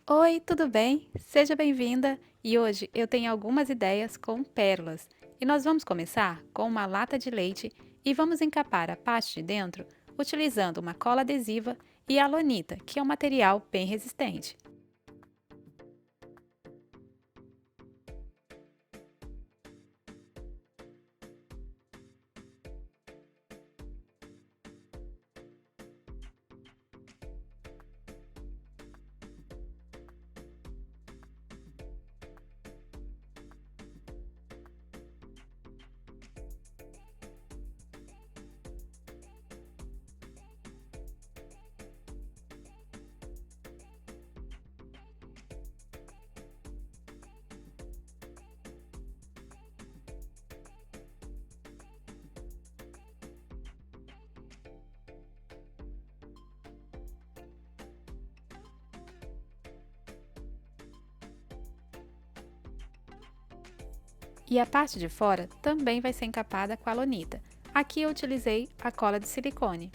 Oi, tudo bem? Seja bem-vinda! E hoje eu tenho algumas ideias com pérolas. E nós vamos começar com uma lata de leite e vamos encapar a parte de dentro utilizando uma cola adesiva e a lonita, que é um material bem resistente. E a parte de fora também vai ser encapada com a lonita. Aqui eu utilizei a cola de silicone.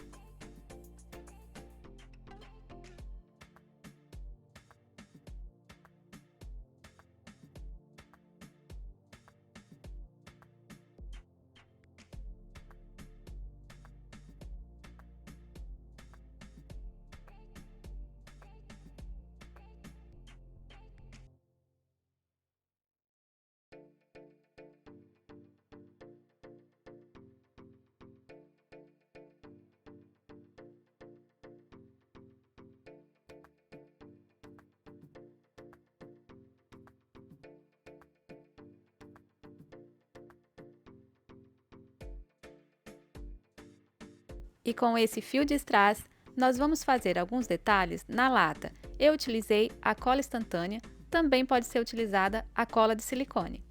E com esse fio de strass, nós vamos fazer alguns detalhes na lata. Eu utilizei a cola instantânea, também pode ser utilizada a cola de silicone.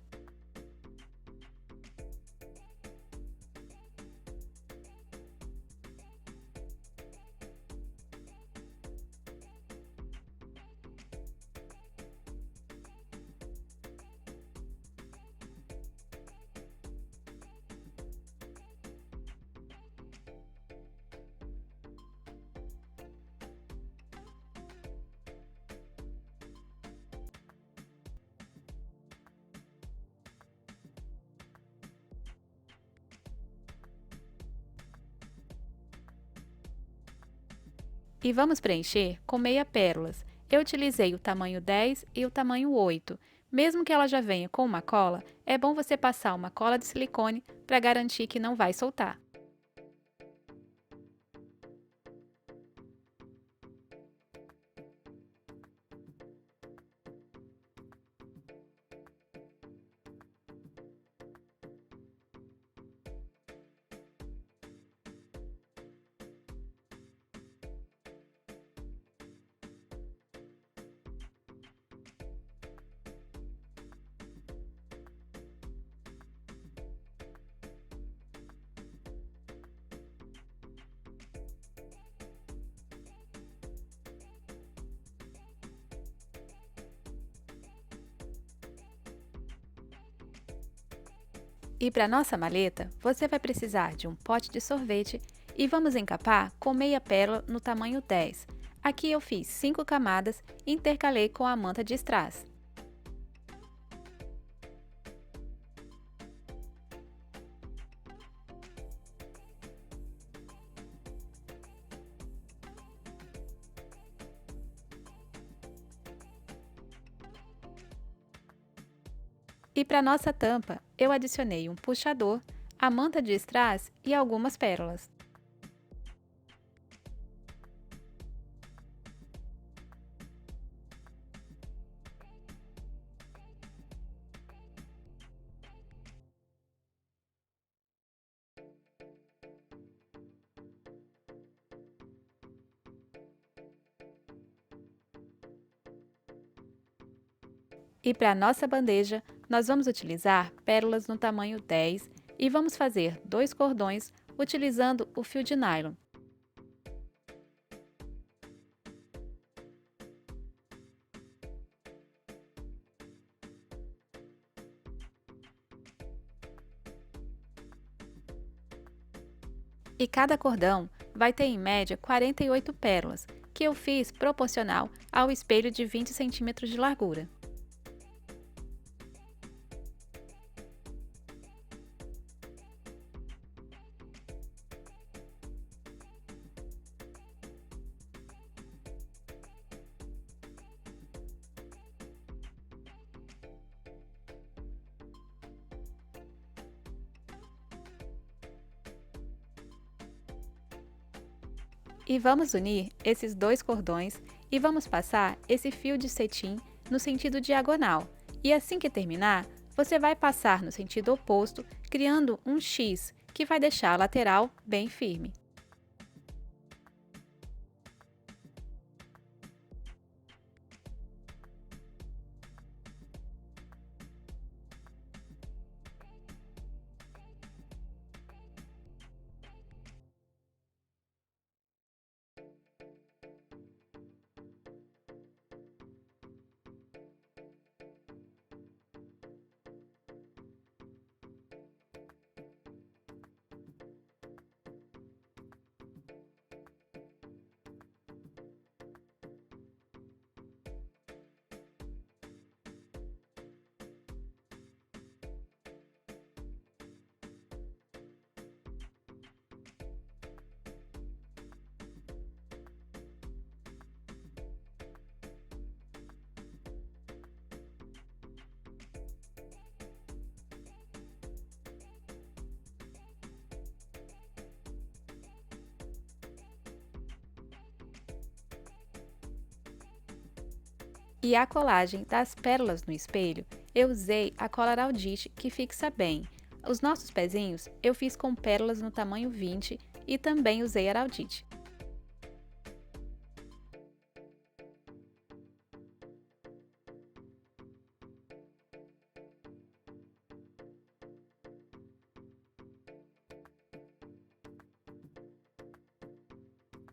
E vamos preencher com meia pérolas. Eu utilizei o tamanho 10 e o tamanho 8. Mesmo que ela já venha com uma cola, é bom você passar uma cola de silicone para garantir que não vai soltar. E para nossa maleta, você vai precisar de um pote de sorvete e vamos encapar com meia pérola no tamanho 10. Aqui eu fiz 5 camadas e intercalei com a manta de strass. E para nossa tampa, eu adicionei um puxador, a manta de strass e algumas pérolas. E para nossa bandeja, nós vamos utilizar pérolas no tamanho 10 e vamos fazer 2 cordões utilizando o fio de nylon. E cada cordão vai ter em média 48 pérolas, que eu fiz proporcional ao espelho de 20 centímetros de largura. E vamos unir esses dois cordões e vamos passar esse fio de cetim no sentido diagonal. E assim que terminar, você vai passar no sentido oposto, criando um X, que vai deixar a lateral bem firme. E a colagem das pérolas no espelho, eu usei a cola Araldite, que fixa bem. Os nossos pezinhos eu fiz com pérolas no tamanho 20 e também usei Araldite.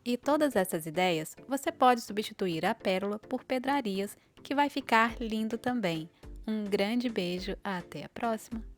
E todas essas ideias você pode substituir a pérola por pedrarias, que vai ficar lindo também. Um grande beijo, até a próxima!